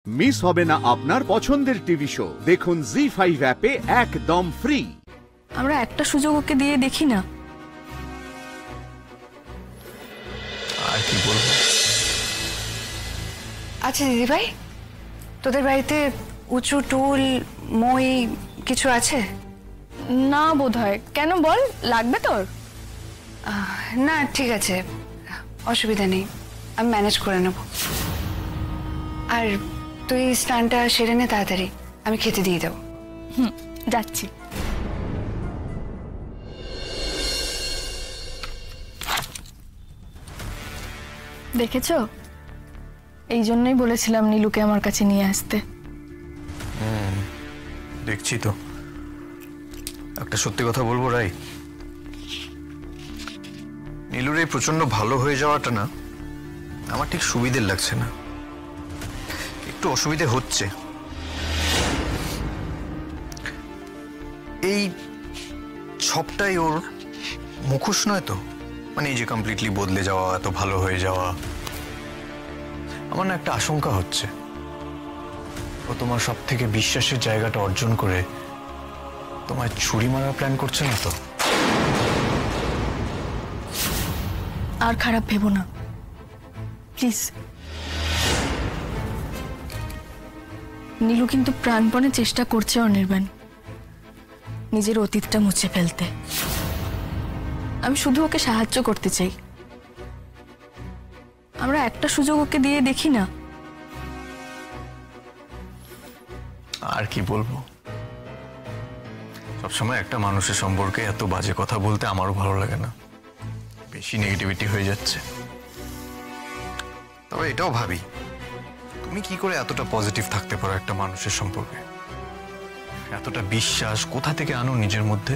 Miss হবে না আপনার পছন্দের টিভি শো। দেখুন জি5 অ্যাপে একদম ফ্রি। আমরা একটা সুযোগ ওকে দিয়ে দেখি না। আর কি বলবো। আচ্ছা দিদি ভাই, তোদের বাড়িতে উঁচু টুল মই কিছু আছে? না বোধহয়। কেন বল, লাগবে তোর? না ঠিক আছে, অসুবিধা নেই, আমি ম্যানেজ করে নেব। আর তুই স্নানটা সেরে নে তাড়াতাড়ি, আমি খেতে দিয়ে দেবো। যাচ্ছি। দেখেছো, এই জন্যই বলেছিলাম নীলুকে আমার কাছে নিয়ে আসতে। দেখছি তো। একটা সত্যি কথা বলবো রাই, নীলুর এই প্রচন্ড ভালো হয়ে যাওয়াটা না আমার ঠিক সুবিধের লাগছে না, একটু অসুবিধে হচ্ছে। এই সবটাই ওর মুখোশ নয় তো, মানে এই যে কমপ্লিটলি বদলে যাওয়া, এত ভালো হয়ে যাওয়া। আমার না একটা আশঙ্কা হচ্ছে, ও তোমার সব থেকে বিশ্বাসের জায়গাটা অর্জন করে তোমায় ছুরি মারার প্ল্যান করছে না তো? আর খারাপ ভেবো না প্লিজ। নীলু কিন্তু প্রাণপণে চেষ্টা করছে অনির্বাণ নিজের অতীতটা মুছে ফেলতে। আমি শুধু ওকে সাহায্য করতে চাই। আমরা একটা সুযোগ ওকে দিয়ে দেখি না। আর কি বলবো, সবসময় একটা মানুষের সম্পর্কে এত বাজে কথা বলতে আমারও ভালো লাগে না, বেশি নেগেটিভিটি হয়ে যাচ্ছে। তবে এটাও ভাবি, তুমি কি করে এতটা পজিটিভ থাকতে পারো একটা মানুষের সম্পর্কে? এতটা বিশ্বাস কোথা থেকে আনো নিজের মধ্যে?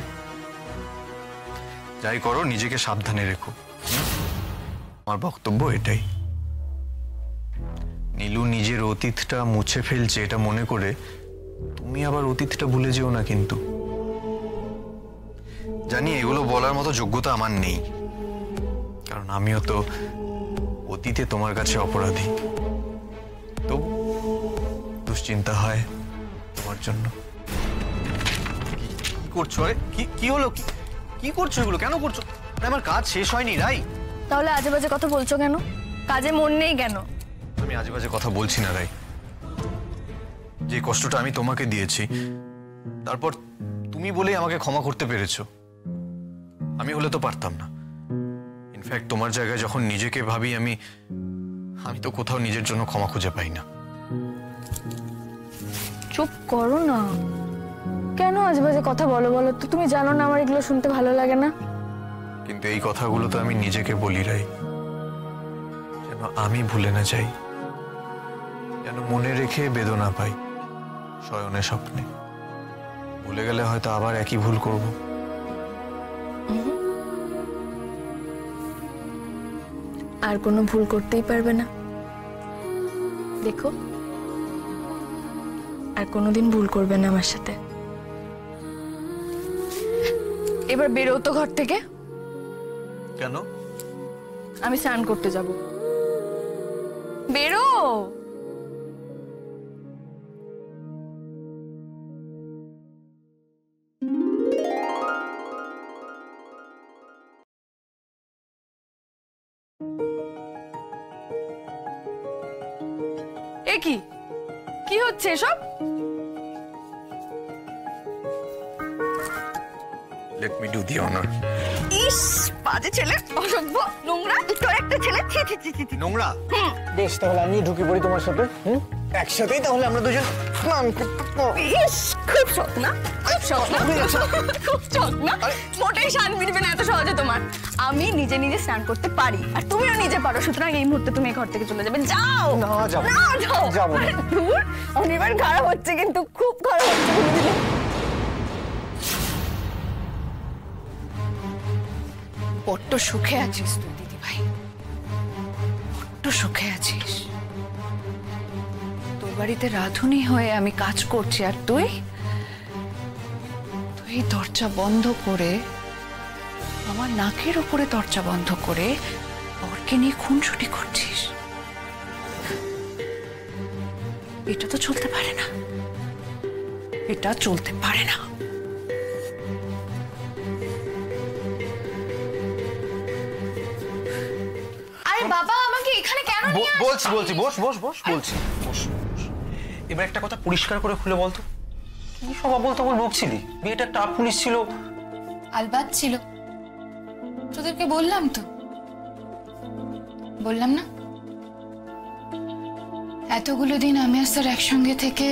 যাই করো নিজেকে সাবধানে রেখো। আমার বক্তব্য এটাই। নীলু নিজের অতীতটা মুছে ফেলছে এটা মনে করে তুমি আবার অতীতটা ভুলে যেও না। কিন্তু জানি এগুলো বলার মতো যোগ্যতা আমার নেই, কারণ আমিও তো অতীতে তোমার কাছে অপরাধী। তো দুশ্চিন্তা হয় তোমার জন্য। কি করছো? কি হলো? কি করছো এগুলো? কেন করছো? আমার কাজ শেষ হয়নি রাই। তাহলে আজে বাজে কথা বলছো কেন? কাজে মন নেই কেন? আমি আজে বাজে কথা বলছি না রাই। যে কষ্টটা আমি তোমাকে দিয়েছি, তারপর তুমি বলেই আমাকে ক্ষমা করতে পেরেছো। আমি হলে তো পারতাম না। ইনফ্যাক্ট তোমার জায়গায় যখন নিজেকে ভাবি আমি তো কোথাও নিজের জন্য ক্ষমা খুঁজে পাই না। চুপ করো না। কেন আজে বাজে কথা বলো তো? তুমি জানো না আমার এগুলো শুনতে ভালো লাগে না। কিন্তু এই কথাগুলো তো আমি নিজেকে বলি রাই, যেন আমি ভুলে না যাই, যেন মনে রেখে বেদনা পাই শয়নে স্বপ্নে। ভুলে গেলে হয়তো আবার একই ভুল করব। আর কোনো ভুল করতেই পারবে না। দেখো, আর কোনোদিন ভুল করবে না আমার সাথে। এবার বেরো তো ঘর থেকে। কেন? আমি স্নান করতে যাব। বেরো। এ কি হচ্ছে এসব? Let me do the honor. ইস, বাজে ছেলে, অসভ্য, নোংরা, তোর একটা ছেলে। নোংরা? বেশ, তাহলে আমি ঢুকে পড়ি তোমার সাথে। একসাথেই তাহলে আমরা দুজন স্নান করতে। ইস, খুব শখ না? খুব শখ না? খুব শখ না? মোটেই শান মিটবে না এত সহজে তোমার। আমি নিজে নিজে স্নান করতে পারি, আর তুমিও নিজে পারো। সুতরাং এই মুহূর্তে তুমি ঘর থেকে চলে যাবে। যাও। না, যাবো না। যাও। দূর, অনিবার খারাপ হচ্ছে, কিন্তু খুব খারাপ হচ্ছে। বড্ড সুখে আছিস তুই দিদি ভাই, বড্ড সুখে আছিস। তোর বাড়িতে রাঁধুনি হয়ে আমি কাজ করছি, আর তুই দরজা বন্ধ করে, আমার নাকের উপরে দরজা বন্ধ করে বরকে নিয়ে খুনসুটি করছিস। এটা তো চলতে পারে না, এটা চলতে পারে না। আরে বাবা আমাকে এখানে কেন নিয়ে বলছি বস বলছি বস। এবার একটা কথা পরিষ্কার করে খুলে বলতো, কি সব বল তখন বকছিলি? বিয়েটা একটা পুলিশ ছিল। আলবাত ছিল, তোদেরকে বললাম তো, বললাম না? এতগুলো দিন আমি আর স্যার একসঙ্গে থেকে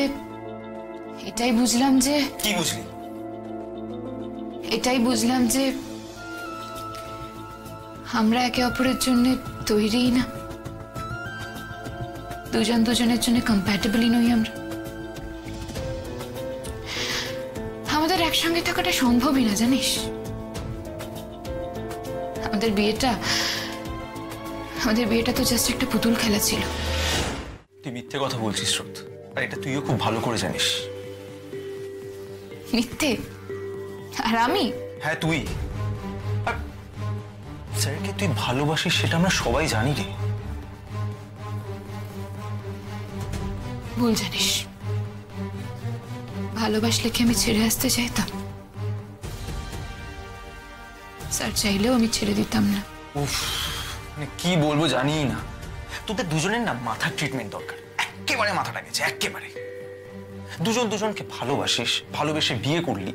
এটাই বুঝলাম যে, কি বুঝলি? এটাই বুঝলাম যে আমরা একে অপরের জন্য তৈরিই না, দুজন দুজনের জন্য কম্প্যাটেবলই নই আমরা। আমাদের একসঙ্গে থাকাটা সম্ভবই না, জানিস? আমাদের বিয়েটা তো জাস্ট একটা পুতুল খেলা ছিল। তুই মিথ্যে কথা বলছিস স্রোত, আর এটা তুইও খুব ভালো করে জানিস। মিথ্যে? আর আমি? হ্যাঁ তুই। আর স্যারকে তুই ভালোবাসিস সেটা আমরা সবাই জানি রে। ভুল জানিস, ভালোবাসলে কি আমি ছেড়ে আসতে চাইতাম? স্যার চাইলেও আমি ছেড়ে দিতাম না। উফ, মানে কি বলবো জানি না। তোদের দুজনের না মাথার ট্রিটমেন্ট দরকার, একেবারে মাথাটা গেছে একেবারে। দুজন দুজনকে ভালোবাসিস, ভালোবেসে বিয়ে করলি,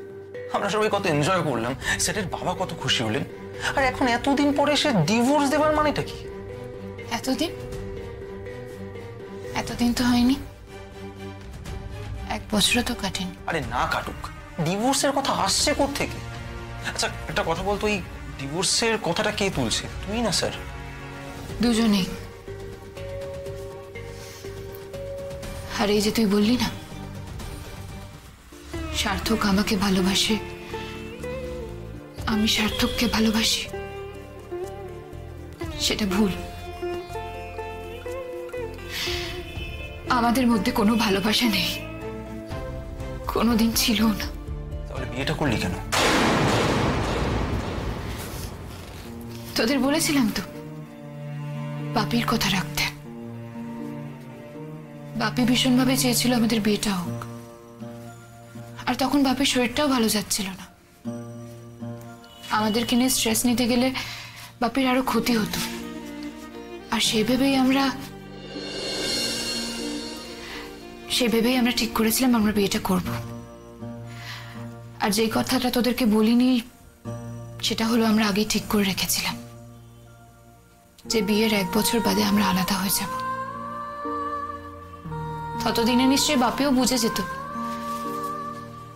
আমরা সবাই কত এনজয় করলাম, সেটের বাবা কত খুশি হলেন, আর এখন এতদিন পরে সে ডিভোর্স দেবার মানেটা কি? এতদিন তো হয়নি, 1 বছরও তো কাটেনি। আরে না কাটুক, ডিভোর্সের কথা আসছে কোত্থেকে? আচ্ছা একটা কথা বলতো, এই ডিভোর্সের কথাটা কে তুলছে, তুই না স্যার? দুজনেই। আর এই যে তুই বললি না সার্থক আমাকে ভালোবাসে, আমি সার্থককে ভালোবাসি, সেটা ভুল। আমাদের মধ্যে কোনো ভালোবাসা নেই, কোনোদিন ছিল না। তাহলে বিয়েটা করলি কেন? তোদের বলেছিলাম তো বাপির কথা রাখতে। বাপি ভীষণভাবে চেয়েছিল আমাদের বিয়েটা হোক, আর তখন বাপির শরীরটাও ভালো যাচ্ছিল না। আমাদেরকে নিয়ে স্ট্রেস নিতে গেলে বাপির আরো ক্ষতি হতো, আর সেভাবেই আমরা ঠিক করেছিলাম আমরা বিয়েটা করব। আর যেই কথাটা তোদেরকে বলিনি সেটা হলো আমরা আগেই ঠিক করে রেখেছিলাম যে বিয়ের 1 বছর বাদে আমরা আলাদা হয়ে যাব। ততদিনে নিশ্চয়ই বাপিও বুঝে যেত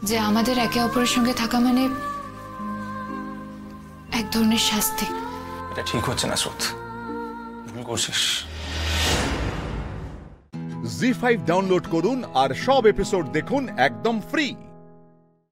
যে আমাদের একে অপরের সঙ্গে থাকা মানে এক ধরনের শাস্তি। এটা ঠিক হচ্ছে না স্রোত, ভুল করছিস। জি5 ডাউনলোড করুন আর সব এপিসোড দেখুন একদম ফ্রি।